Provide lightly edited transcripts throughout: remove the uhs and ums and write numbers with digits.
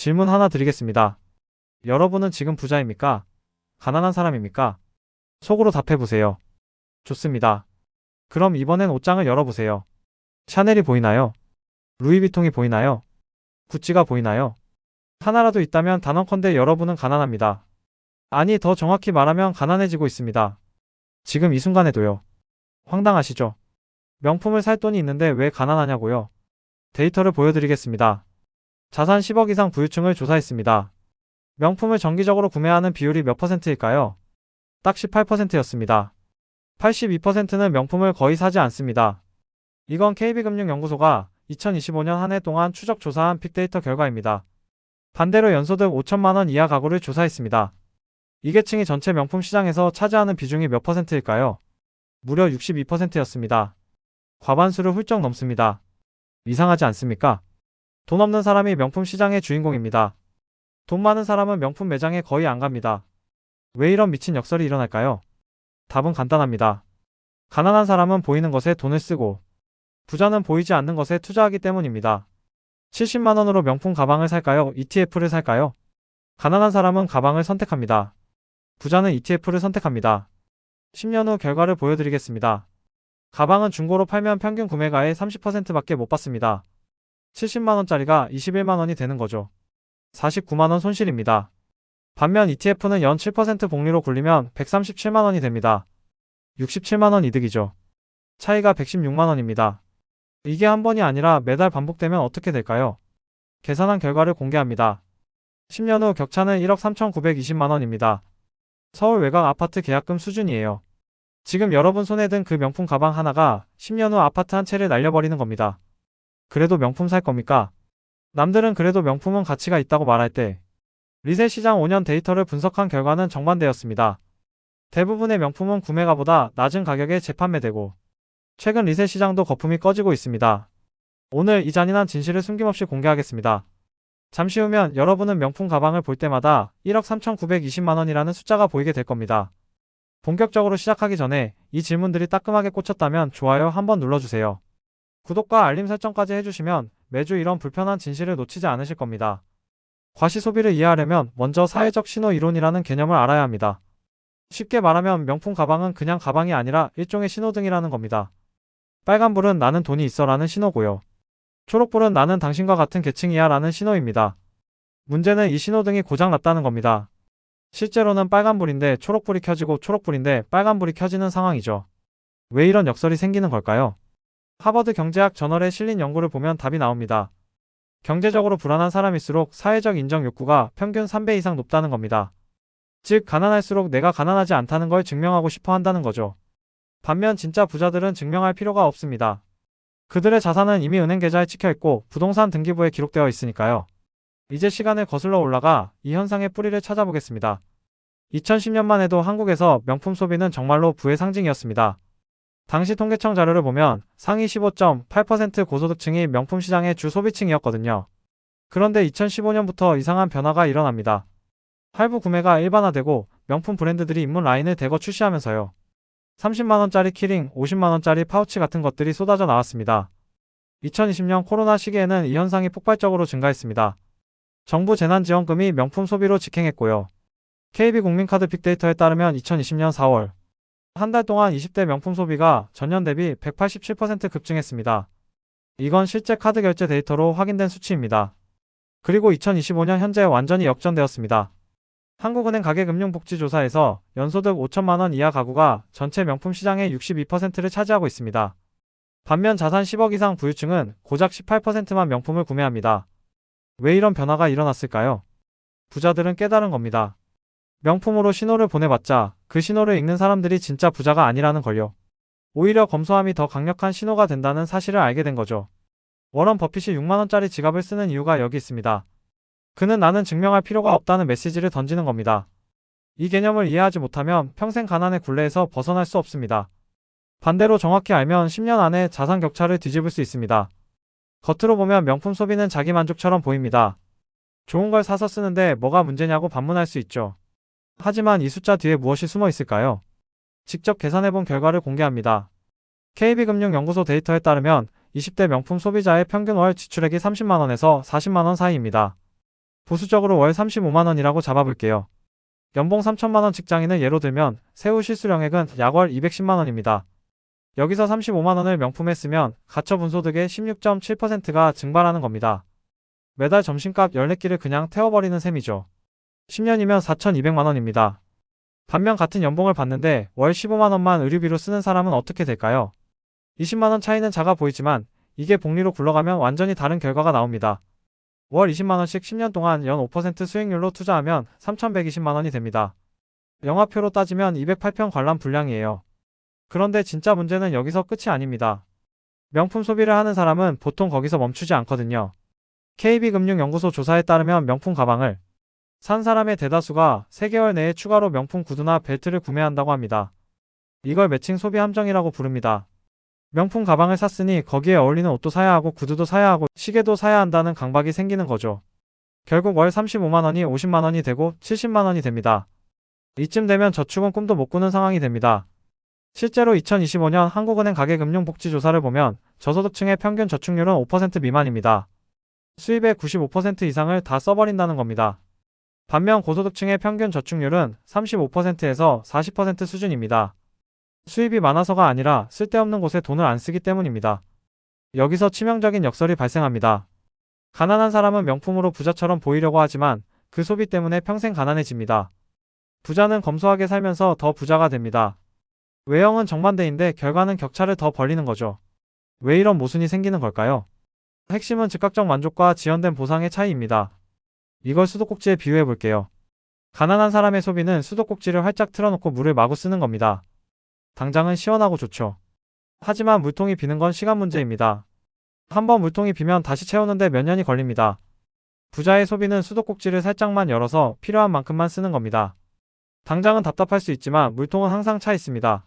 질문 하나 드리겠습니다. 여러분은 지금 부자입니까? 가난한 사람입니까? 속으로 답해보세요. 좋습니다. 그럼 이번엔 옷장을 열어보세요. 샤넬이 보이나요? 루이비통이 보이나요? 구찌가 보이나요? 하나라도 있다면 단언컨대 여러분은 가난합니다. 아니, 더 정확히 말하면 가난해지고 있습니다. 지금 이 순간에도요. 황당하시죠? 명품을 살 돈이 있는데 왜 가난하냐고요? 데이터를 보여드리겠습니다. 자산 10억 이상 부유층을 조사했습니다. 명품을 정기적으로 구매하는 비율이 몇 퍼센트일까요? 딱 18%였습니다. 82%는 명품을 거의 사지 않습니다. 이건 KB금융연구소가 2025년 한 해 동안 추적 조사한 빅데이터 결과입니다. 반대로 연소득 5천만 원 이하 가구를 조사했습니다. 이 계층이 전체 명품 시장에서 차지하는 비중이 몇 퍼센트일까요? 무려 62%였습니다. 과반수를 훌쩍 넘습니다. 이상하지 않습니까? 돈 없는 사람이 명품 시장의 주인공입니다. 돈 많은 사람은 명품 매장에 거의 안 갑니다. 왜 이런 미친 역설이 일어날까요? 답은 간단합니다. 가난한 사람은 보이는 것에 돈을 쓰고 부자는 보이지 않는 것에 투자하기 때문입니다. 70만 원으로 명품 가방을 살까요? ETF를 살까요? 가난한 사람은 가방을 선택합니다. 부자는 ETF를 선택합니다. 10년 후 결과를 보여드리겠습니다. 가방은 중고로 팔면 평균 구매가의 30%밖에 못 받습니다. 70만 원짜리가 21만 원이 되는 거죠. 49만 원 손실입니다. 반면 ETF는 연 7% 복리로 굴리면 137만 원이 됩니다. 67만 원 이득이죠. 차이가 116만 원입니다. 이게 한 번이 아니라 매달 반복되면 어떻게 될까요? 계산한 결과를 공개합니다. 10년 후 격차는 1억 3,920만 원입니다. 서울 외곽 아파트 계약금 수준이에요. 지금 여러분 손에 든 그 명품 가방 하나가 10년 후 아파트 한 채를 날려버리는 겁니다. 그래도 명품 살 겁니까? 남들은 그래도 명품은 가치가 있다고 말할 때 리셀 시장 5년 데이터를 분석한 결과는 정반대였습니다. 대부분의 명품은 구매가보다 낮은 가격에 재판매되고 최근 리셀 시장도 거품이 꺼지고 있습니다. 오늘 이 잔인한 진실을 숨김없이 공개하겠습니다. 잠시 후면 여러분은 명품 가방을 볼 때마다 1억 3,920만 원이라는 숫자가 보이게 될 겁니다. 본격적으로 시작하기 전에 이 질문들이 따끔하게 꽂혔다면 좋아요 한번 눌러주세요. 구독과 알림 설정까지 해주시면 매주 이런 불편한 진실을 놓치지 않으실 겁니다. 과시소비를 이해하려면 먼저 사회적 신호 이론이라는 개념을 알아야 합니다. 쉽게 말하면 명품 가방은 그냥 가방이 아니라 일종의 신호등이라는 겁니다. 빨간불은 나는 돈이 있어 라는 신호고요. 초록불은 나는 당신과 같은 계층이야 라는 신호입니다. 문제는 이 신호등이 고장났다는 겁니다. 실제로는 빨간불인데 초록불이 켜지고 초록불인데 빨간불이 켜지는 상황이죠. 왜 이런 역설이 생기는 걸까요? 하버드 경제학 저널에 실린 연구를 보면 답이 나옵니다. 경제적으로 불안한 사람일수록 사회적 인정 욕구가 평균 3배 이상 높다는 겁니다. 즉 가난할수록 내가 가난하지 않다는 걸 증명하고 싶어 한다는 거죠. 반면 진짜 부자들은 증명할 필요가 없습니다. 그들의 자산은 이미 은행 계좌에 찍혀있고 부동산 등기부에 기록되어 있으니까요. 이제 시간을 거슬러 올라가 이 현상의 뿌리를 찾아보겠습니다. 2010년만 해도 한국에서 명품 소비는 정말로 부의 상징이었습니다. 당시 통계청 자료를 보면 상위 15.8% 고소득층이 명품 시장의 주 소비층이었거든요. 그런데 2015년부터 이상한 변화가 일어납니다. 할부 구매가 일반화되고 명품 브랜드들이 입문 라인을 대거 출시하면서요. 30만원짜리 키링, 50만원짜리 파우치 같은 것들이 쏟아져 나왔습니다. 2020년 코로나 시기에는 이 현상이 폭발적으로 증가했습니다. 정부 재난지원금이 명품 소비로 직행했고요. KB국민카드 빅데이터에 따르면 2020년 4월 한 달 동안 20대 명품 소비가 전년 대비 187% 급증했습니다. 이건 실제 카드 결제 데이터로 확인된 수치입니다. 그리고 2025년 현재 완전히 역전되었습니다. 한국은행 가계금융복지조사에서 연소득 5천만 원 이하 가구가 전체 명품 시장의 62%를 차지하고 있습니다. 반면 자산 10억 이상 부유층은 고작 18%만 명품을 구매합니다. 왜 이런 변화가 일어났을까요? 부자들은 깨달은 겁니다. 명품으로 신호를 보내봤자 그 신호를 읽는 사람들이 진짜 부자가 아니라는 걸요. 오히려 검소함이 더 강력한 신호가 된다는 사실을 알게 된 거죠. 워런 버핏이 6만원짜리 지갑을 쓰는 이유가 여기 있습니다. 그는 나는 증명할 필요가 없다는 메시지를 던지는 겁니다. 이 개념을 이해하지 못하면 평생 가난의 굴레에서 벗어날 수 없습니다. 반대로 정확히 알면 10년 안에 자산 격차를 뒤집을 수 있습니다. 겉으로 보면 명품 소비는 자기 만족처럼 보입니다. 좋은 걸 사서 쓰는데 뭐가 문제냐고 반문할 수 있죠. 하지만 이 숫자 뒤에 무엇이 숨어 있을까요? 직접 계산해본 결과를 공개합니다. KB금융연구소 데이터에 따르면 20대 명품 소비자의 평균 월 지출액이 30만원에서 40만원 사이입니다. 보수적으로 월 35만 원이라고 잡아볼게요. 연봉 3천만 원 직장인을 예로 들면 세후 실수령액은 약 월 210만 원입니다. 여기서 35만 원을 명품에 쓰면 가처분소득의 16.7%가 증발하는 겁니다. 매달 점심값 14끼를 그냥 태워버리는 셈이죠. 10년이면 4,200만 원입니다. 반면 같은 연봉을 받는데 월 15만 원만 의료비로 쓰는 사람은 어떻게 될까요? 20만 원 차이는 작아 보이지만 이게 복리로 굴러가면 완전히 다른 결과가 나옵니다. 월 20만 원씩 10년 동안 연 5% 수익률로 투자하면 3,120만 원이 됩니다. 영화표로 따지면 208편 관람 분량이에요. 그런데 진짜 문제는 여기서 끝이 아닙니다. 명품 소비를 하는 사람은 보통 거기서 멈추지 않거든요. KB금융연구소 조사에 따르면 명품 가방을 산 사람의 대다수가 3개월 내에 추가로 명품 구두나 벨트를 구매한다고 합니다. 이걸 매칭 소비 함정이라고 부릅니다. 명품 가방을 샀으니 거기에 어울리는 옷도 사야 하고 구두도 사야 하고 시계도 사야 한다는 강박이 생기는 거죠. 결국 월 35만 원이 50만 원이 되고 70만 원이 됩니다. 이쯤 되면 저축은 꿈도 못 꾸는 상황이 됩니다. 실제로 2025년 한국은행 가계금융복지조사를 보면 저소득층의 평균 저축률은 5% 미만입니다. 수입의 95% 이상을 다 써버린다는 겁니다. 반면 고소득층의 평균 저축률은 35%에서 40% 수준입니다. 수입이 많아서가 아니라 쓸데없는 곳에 돈을 안 쓰기 때문입니다. 여기서 치명적인 역설이 발생합니다. 가난한 사람은 명품으로 부자처럼 보이려고 하지만 그 소비 때문에 평생 가난해집니다. 부자는 검소하게 살면서 더 부자가 됩니다. 외형은 정반대인데 결과는 격차를 더 벌리는 거죠. 왜 이런 모순이 생기는 걸까요? 핵심은 즉각적 만족과 지연된 보상의 차이입니다. 이걸 수도꼭지에 비유해 볼게요. 가난한 사람의 소비는 수도꼭지를 활짝 틀어놓고 물을 마구 쓰는 겁니다. 당장은 시원하고 좋죠. 하지만 물통이 비는 건 시간 문제입니다. 한번 물통이 비면 다시 채우는데 몇 년이 걸립니다. 부자의 소비는 수도꼭지를 살짝만 열어서 필요한 만큼만 쓰는 겁니다. 당장은 답답할 수 있지만 물통은 항상 차 있습니다.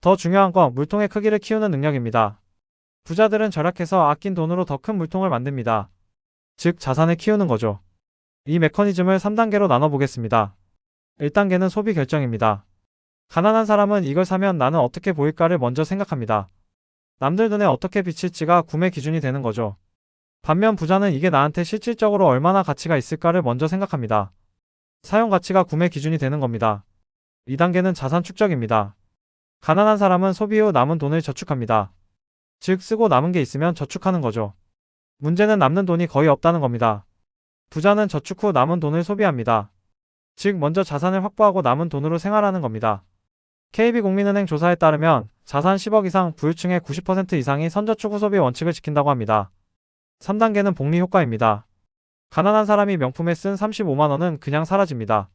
더 중요한 건 물통의 크기를 키우는 능력입니다. 부자들은 절약해서 아낀 돈으로 더 큰 물통을 만듭니다. 즉 자산을 키우는 거죠. 이 메커니즘을 3단계로 나눠보겠습니다. 1단계는 소비 결정입니다. 가난한 사람은 이걸 사면 나는 어떻게 보일까를 먼저 생각합니다. 남들 눈에 어떻게 비칠지가 구매 기준이 되는 거죠. 반면 부자는 이게 나한테 실질적으로 얼마나 가치가 있을까를 먼저 생각합니다. 사용 가치가 구매 기준이 되는 겁니다. 2단계는 자산 축적입니다. 가난한 사람은 소비 후 남은 돈을 저축합니다. 즉 쓰고 남은 게 있으면 저축하는 거죠. 문제는 남는 돈이 거의 없다는 겁니다. 부자는 저축 후 남은 돈을 소비합니다. 즉 먼저 자산을 확보하고 남은 돈으로 생활하는 겁니다. KB국민은행 조사에 따르면 자산 10억 이상 부유층의 90% 이상이 선저축 후 소비 원칙을 지킨다고 합니다. 3단계는 복리 효과입니다. 가난한 사람이 명품에 쓴 35만 원은 그냥 사라집니다.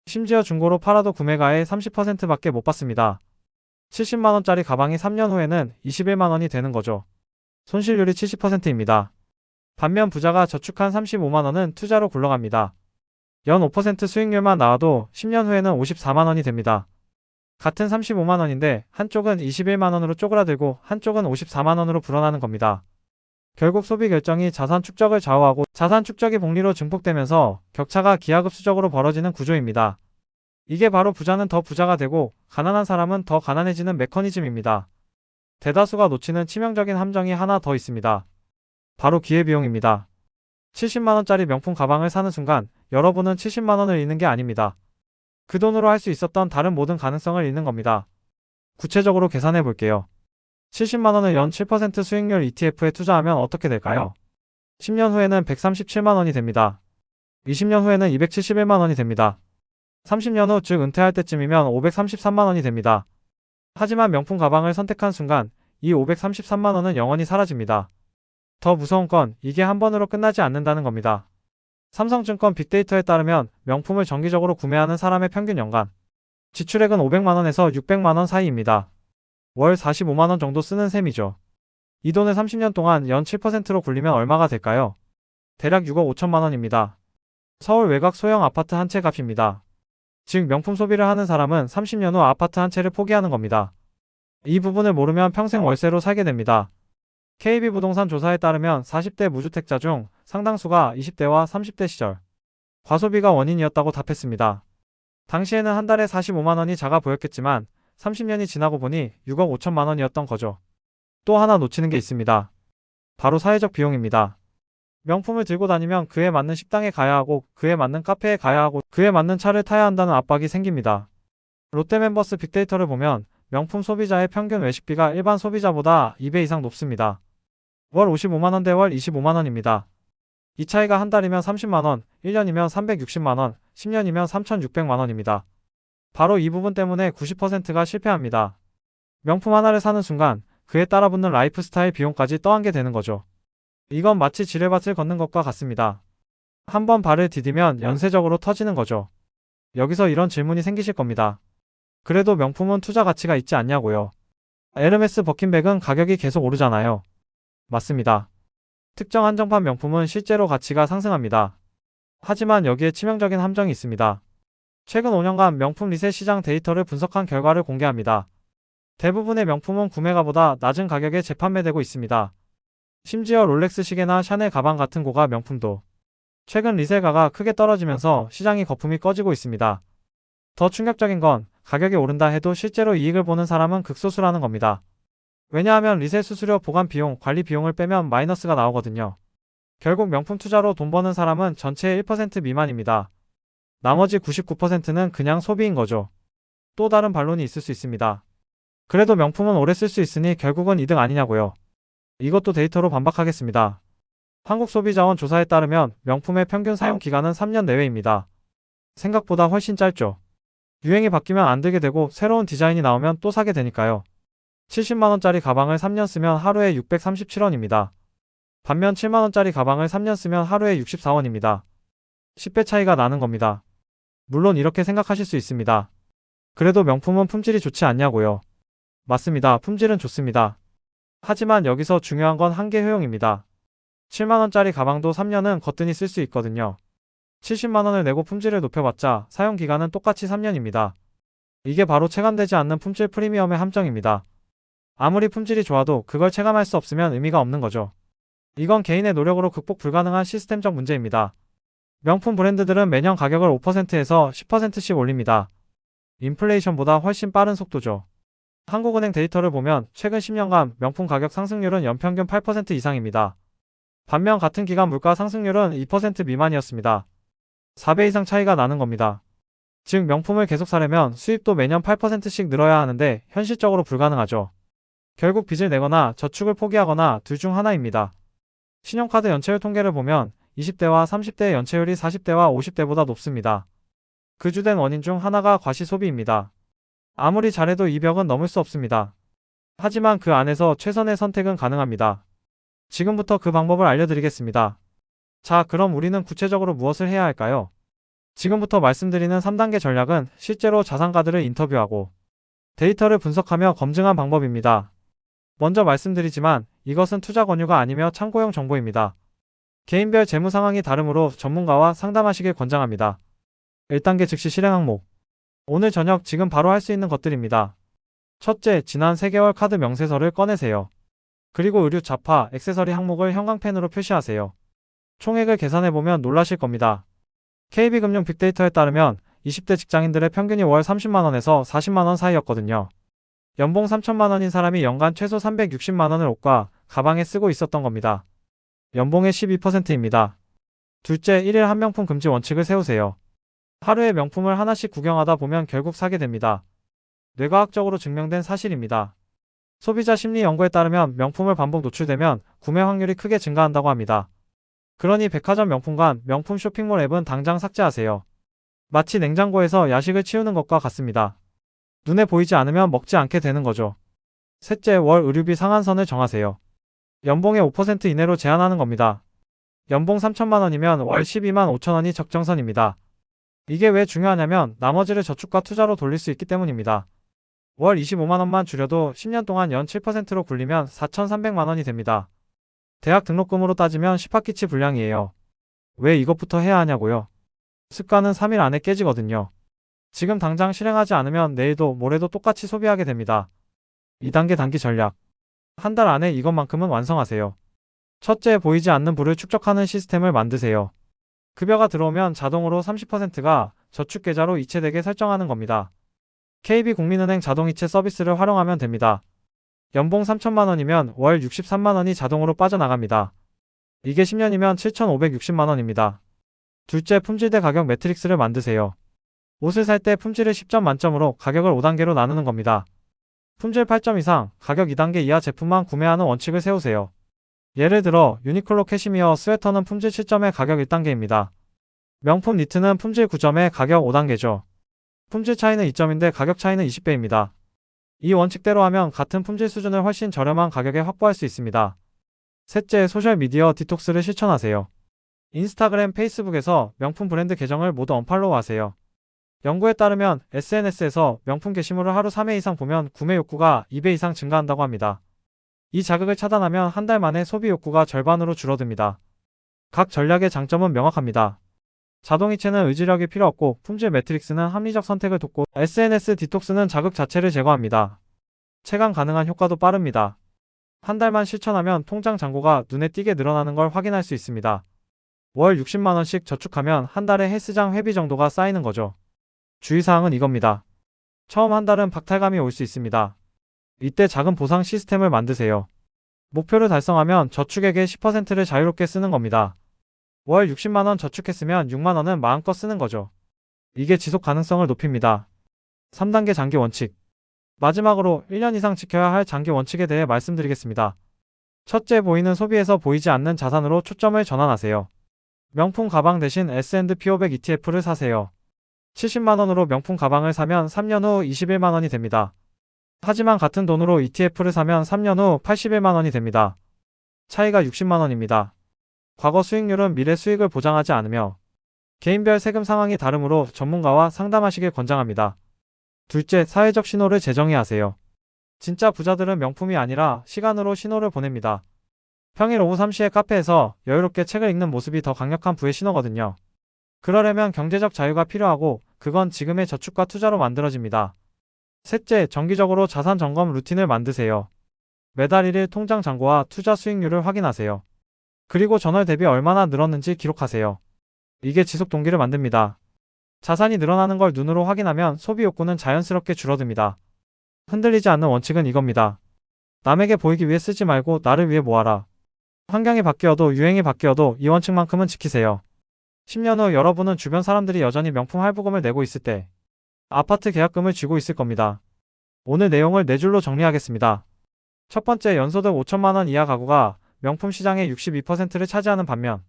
심지어 중고로 팔아도 구매가의 30%밖에 못 받습니다. 70만 원짜리 가방이 3년 후에는 21만 원이 되는 거죠. 손실률이 70%입니다. 반면 부자가 저축한 35만 원은 투자로 굴러갑니다. 연 5% 수익률만 나와도 10년 후에는 54만 원이 됩니다. 같은 35만 원인데 한쪽은 21만 원으로 쪼그라들고 한쪽은 54만 원으로 불어나는 겁니다. 결국 소비 결정이 자산 축적을 좌우하고 자산 축적이 복리로 증폭되면서 격차가 기하급수적으로 벌어지는 구조입니다. 이게 바로 부자는 더 부자가 되고 가난한 사람은 더 가난해지는 메커니즘입니다. 대다수가 놓치는 치명적인 함정이 하나 더 있습니다. 바로 기회비용입니다. 70만 원짜리 명품 가방을 사는 순간 여러분은 70만 원을 잃는 게 아닙니다. 그 돈으로 할 수 있었던 다른 모든 가능성을 잃는 겁니다. 구체적으로 계산해 볼게요. 70만 원을 연 7% 수익률 ETF에 투자하면 어떻게 될까요? 10년 후에는 137만 원이 됩니다. 20년 후에는 271만 원이 됩니다. 30년 후, 즉 은퇴할 때쯤이면 533만 원이 됩니다. 하지만 명품 가방을 선택한 순간 이 533만 원은 영원히 사라집니다. 더 무서운 건 이게 한 번으로 끝나지 않는다는 겁니다. 삼성증권 빅데이터에 따르면 명품을 정기적으로 구매하는 사람의 평균 연간 지출액은 500만 원에서 600만 원 사이입니다. 월 45만 원 정도 쓰는 셈이죠. 이 돈을 30년 동안 연 7%로 굴리면 얼마가 될까요? 대략 6억 5천만 원입니다. 서울 외곽 소형 아파트 한 채 값입니다. 즉 명품 소비를 하는 사람은 30년 후 아파트 한 채를 포기하는 겁니다. 이 부분을 모르면 평생 월세로 살게 됩니다. KB부동산 조사에 따르면 40대 무주택자 중 상당수가 20대와 30대 시절 과소비가 원인이었다고 답했습니다. 당시에는 한 달에 45만 원이 작아 보였겠지만 30년이 지나고 보니 6억 5천만 원이었던 거죠. 또 하나 놓치는 게 있습니다. 바로 사회적 비용입니다. 명품을 들고 다니면 그에 맞는 식당에 가야 하고 그에 맞는 카페에 가야 하고 그에 맞는 차를 타야 한다는 압박이 생깁니다. 롯데멤버스 빅데이터를 보면 명품 소비자의 평균 외식비가 일반 소비자보다 2배 이상 높습니다. 월 55만원 대 월 25만원입니다. 이 차이가 한 달이면 30만원, 1년이면 360만원, 10년이면 3,600만원입니다. 바로 이 부분 때문에 90%가 실패합니다. 명품 하나를 사는 순간 그에 따라붙는 라이프스타일 비용까지 떠안게 되는 거죠. 이건 마치 지뢰밭을 걷는 것과 같습니다. 한번 발을 디디면 연쇄적으로 터지는 거죠. 여기서 이런 질문이 생기실 겁니다. 그래도 명품은 투자 가치가 있지 않냐고요. 에르메스 버킨백은 가격이 계속 오르잖아요. 맞습니다. 특정 한정판 명품은 실제로 가치가 상승합니다. 하지만 여기에 치명적인 함정이 있습니다. 최근 5년간 명품 리셀 시장 데이터를 분석한 결과를 공개합니다. 대부분의 명품은 구매가보다 낮은 가격에 재판매되고 있습니다. 심지어 롤렉스 시계나 샤넬 가방 같은 고가 명품도 최근 리셀가가 크게 떨어지면서 시장이 거품이 꺼지고 있습니다. 더 충격적인 건 가격이 오른다 해도 실제로 이익을 보는 사람은 극소수라는 겁니다. 왜냐하면 리셀 수수료, 보관 비용, 관리 비용을 빼면 마이너스가 나오거든요. 결국 명품 투자로 돈 버는 사람은 전체의 1% 미만입니다. 나머지 99%는 그냥 소비인 거죠. 또 다른 반론이 있을 수 있습니다. 그래도 명품은 오래 쓸 수 있으니 결국은 이득 아니냐고요. 이것도 데이터로 반박하겠습니다. 한국소비자원 조사에 따르면 명품의 평균 사용 기간은 3년 내외입니다. 생각보다 훨씬 짧죠. 유행이 바뀌면 안 들게 되고 새로운 디자인이 나오면 또 사게 되니까요. 70만원짜리 가방을 3년 쓰면 하루에 637원입니다. 반면 7만원짜리 가방을 3년 쓰면 하루에 64원입니다. 10배 차이가 나는 겁니다. 물론 이렇게 생각하실 수 있습니다. 그래도 명품은 품질이 좋지 않냐고요. 맞습니다. 품질은 좋습니다. 하지만 여기서 중요한 건 한계 효용입니다. 7만원짜리 가방도 3년은 거뜬히 쓸 수 있거든요. 70만원을 내고 품질을 높여봤자 사용기간은 똑같이 3년입니다. 이게 바로 체감되지 않는 품질 프리미엄의 함정입니다. 아무리 품질이 좋아도 그걸 체감할 수 없으면 의미가 없는 거죠. 이건 개인의 노력으로 극복 불가능한 시스템적 문제입니다. 명품 브랜드들은 매년 가격을 5%에서 10%씩 올립니다. 인플레이션보다 훨씬 빠른 속도죠. 한국은행 데이터를 보면 최근 10년간 명품 가격 상승률은 연평균 8% 이상입니다. 반면 같은 기간 물가 상승률은 2% 미만이었습니다. 4배 이상 차이가 나는 겁니다. 즉 명품을 계속 사려면 수입도 매년 8%씩 늘어야 하는데 현실적으로 불가능하죠. 결국 빚을 내거나 저축을 포기하거나 둘 중 하나입니다. 신용카드 연체율 통계를 보면 20대와 30대의 연체율이 40대와 50대보다 높습니다. 그 주된 원인 중 하나가 과시소비입니다. 아무리 잘해도 이 벽은 넘을 수 없습니다. 하지만 그 안에서 최선의 선택은 가능합니다. 지금부터 그 방법을 알려드리겠습니다. 자, 그럼 우리는 구체적으로 무엇을 해야 할까요? 지금부터 말씀드리는 3단계 전략은 실제로 자산가들을 인터뷰하고 데이터를 분석하며 검증한 방법입니다. 먼저 말씀드리지만 이것은 투자 권유가 아니며 참고용 정보입니다. 개인별 재무 상황이 다르므로 전문가와 상담하시길 권장합니다. 1단계 즉시 실행 항목. 오늘 저녁 지금 바로 할 수 있는 것들입니다. 첫째, 지난 3개월 카드 명세서를 꺼내세요. 그리고 의류, 잡화, 액세서리 항목을 형광펜으로 표시하세요. 총액을 계산해보면 놀라실 겁니다. KB금융 빅데이터에 따르면 20대 직장인들의 평균이 월 30만원에서 40만원 사이였거든요. 연봉 3천만원인 사람이 연간 최소 360만원을 옷과 가방에 쓰고 있었던 겁니다. 연봉의 12%입니다. 둘째, 1일 한 명품 금지 원칙을 세우세요. 하루에 명품을 하나씩 구경하다 보면 결국 사게 됩니다. 뇌과학적으로 증명된 사실입니다. 소비자 심리 연구에 따르면 명품을 반복 노출되면 구매 확률이 크게 증가한다고 합니다. 그러니 백화점 명품관, 명품 쇼핑몰 앱은 당장 삭제하세요. 마치 냉장고에서 야식을 치우는 것과 같습니다. 눈에 보이지 않으면 먹지 않게 되는 거죠. 셋째, 월 의류비 상한선을 정하세요. 연봉의 5% 이내로 제한하는 겁니다. 연봉 3천만원이면 월 12만 5천원이 적정선입니다. 이게 왜 중요하냐면 나머지를 저축과 투자로 돌릴 수 있기 때문입니다. 월 25만원만 줄여도 10년 동안 연 7%로 굴리면 4,300만원이 됩니다. 대학 등록금으로 따지면 10학기치 분량이에요. 왜 이것부터 해야 하냐고요? 습관은 3일 안에 깨지거든요. 지금 당장 실행하지 않으면 내일도 모레도 똑같이 소비하게 됩니다. 2단계 단기 전략. 한 달 안에 이것만큼은 완성하세요. 첫째, 보이지 않는 부를 축적하는 시스템을 만드세요. 급여가 들어오면 자동으로 30%가 저축계좌로 이체되게 설정하는 겁니다. KB국민은행 자동이체 서비스를 활용하면 됩니다. 연봉 3천만원이면 월 63만원이 자동으로 빠져나갑니다. 이게 10년이면 7,560만 원입니다. 둘째, 품질대 가격 매트릭스를 만드세요. 옷을 살 때 품질을 10점 만점으로 가격을 5단계로 나누는 겁니다. 품질 8점 이상, 가격 2단계 이하 제품만 구매하는 원칙을 세우세요. 예를 들어 유니클로 캐시미어 스웨터는 품질 7점에 가격 1단계입니다. 명품 니트는 품질 9점에 가격 5단계죠. 품질 차이는 2점인데 가격 차이는 20배입니다. 이 원칙대로 하면 같은 품질 수준을 훨씬 저렴한 가격에 확보할 수 있습니다. 셋째, 소셜미디어 디톡스를 실천하세요. 인스타그램, 페이스북에서 명품 브랜드 계정을 모두 언팔로우 하세요. 연구에 따르면 SNS에서 명품 게시물을 하루 3회 이상 보면 구매 욕구가 2배 이상 증가한다고 합니다. 이 자극을 차단하면 한 달 만에 소비 욕구가 절반으로 줄어듭니다. 각 전략의 장점은 명확합니다. 자동이체는 의지력이 필요 없고 품질 매트릭스는 합리적 선택을 돕고 SNS 디톡스는 자극 자체를 제거합니다. 체감 가능한 효과도 빠릅니다. 한 달만 실천하면 통장 잔고가 눈에 띄게 늘어나는 걸 확인할 수 있습니다. 월 60만원씩 저축하면 한 달에 헬스장 회비 정도가 쌓이는 거죠. 주의사항은 이겁니다. 처음 한 달은 박탈감이 올 수 있습니다. 이때 작은 보상 시스템을 만드세요. 목표를 달성하면 저축액의 10%를 자유롭게 쓰는 겁니다. 월 60만원 저축했으면 6만원은 마음껏 쓰는 거죠. 이게 지속 가능성을 높입니다. 3단계 장기 원칙. 마지막으로 1년 이상 지켜야 할 장기 원칙에 대해 말씀드리겠습니다. 첫째, 보이는 소비에서 보이지 않는 자산으로 초점을 전환하세요. 명품 가방 대신 S&P 500 ETF를 사세요. 70만원으로 명품 가방을 사면 3년 후 21만원이 됩니다. 하지만 같은 돈으로 ETF를 사면 3년 후 81만원이 됩니다. 차이가 60만원입니다. 과거 수익률은 미래 수익을 보장하지 않으며 개인별 세금 상황이 다르므로 전문가와 상담하시길 권장합니다. 둘째, 사회적 신호를 재정의 하세요. 진짜 부자들은 명품이 아니라 시간으로 신호를 보냅니다. 평일 오후 3시에 카페에서 여유롭게 책을 읽는 모습이 더 강력한 부의 신호거든요. 그러려면 경제적 자유가 필요하고 그건 지금의 저축과 투자로 만들어집니다. 셋째, 정기적으로 자산 점검 루틴을 만드세요. 매달 1일 통장 잔고와 투자 수익률을 확인하세요. 그리고 전월 대비 얼마나 늘었는지 기록하세요. 이게 지속 동기를 만듭니다. 자산이 늘어나는 걸 눈으로 확인하면 소비 욕구는 자연스럽게 줄어듭니다. 흔들리지 않는 원칙은 이겁니다. 남에게 보이기 위해 쓰지 말고 나를 위해 모아라. 환경이 바뀌어도 유행이 바뀌어도 이 원칙만큼은 지키세요. 10년 후 여러분은 주변 사람들이 여전히 명품 할부금을 내고 있을 때 아파트 계약금을 쥐고 있을 겁니다. 오늘 내용을 4줄로 정리하겠습니다. 첫 번째, 연소득 5천만원 이하 가구가 명품 시장의 62%를 차지하는 반면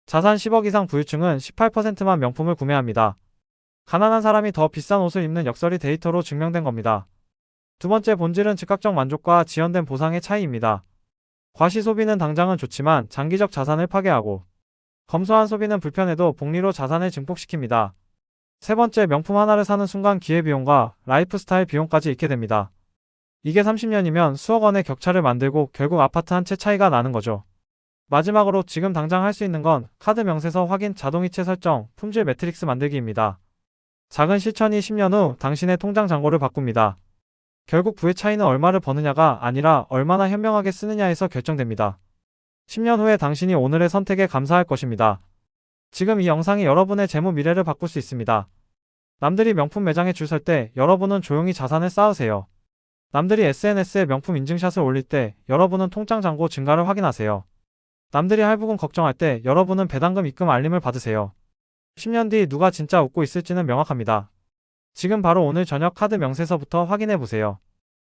자산 10억 이상 부유층은 18%만 명품을 구매합니다. 가난한 사람이 더 비싼 옷을 입는 역설이 데이터로 증명된 겁니다. 두 번째, 본질은 즉각적 만족과 지연된 보상의 차이입니다. 과시 소비는 당장은 좋지만 장기적 자산을 파괴하고 검소한 소비는 불편해도 복리로 자산을 증폭시킵니다. 세 번째, 명품 하나를 사는 순간 기회비용과 라이프스타일 비용까지 잃게 됩니다. 이게 30년이면 수억 원의 격차를 만들고 결국 아파트 한 채 차이가 나는 거죠. 마지막으로 지금 당장 할 수 있는 건 카드 명세서 확인, 자동이체 설정, 품질 매트릭스 만들기입니다. 작은 실천이 10년 후 당신의 통장 잔고를 바꿉니다. 결국 부의 차이는 얼마를 버느냐가 아니라 얼마나 현명하게 쓰느냐에서 결정됩니다. 10년 후에 당신이 오늘의 선택에 감사할 것입니다. 지금 이 영상이 여러분의 재무 미래를 바꿀 수 있습니다. 남들이 명품 매장에 줄 설 때 여러분은 조용히 자산을 쌓으세요. 남들이 SNS에 명품 인증샷을 올릴 때 여러분은 통장 잔고 증가를 확인하세요. 남들이 할부금 걱정할 때 여러분은 배당금 입금 알림을 받으세요. 10년 뒤 누가 진짜 웃고 있을지는 명확합니다. 지금 바로 오늘 저녁 카드 명세서부터 확인해 보세요.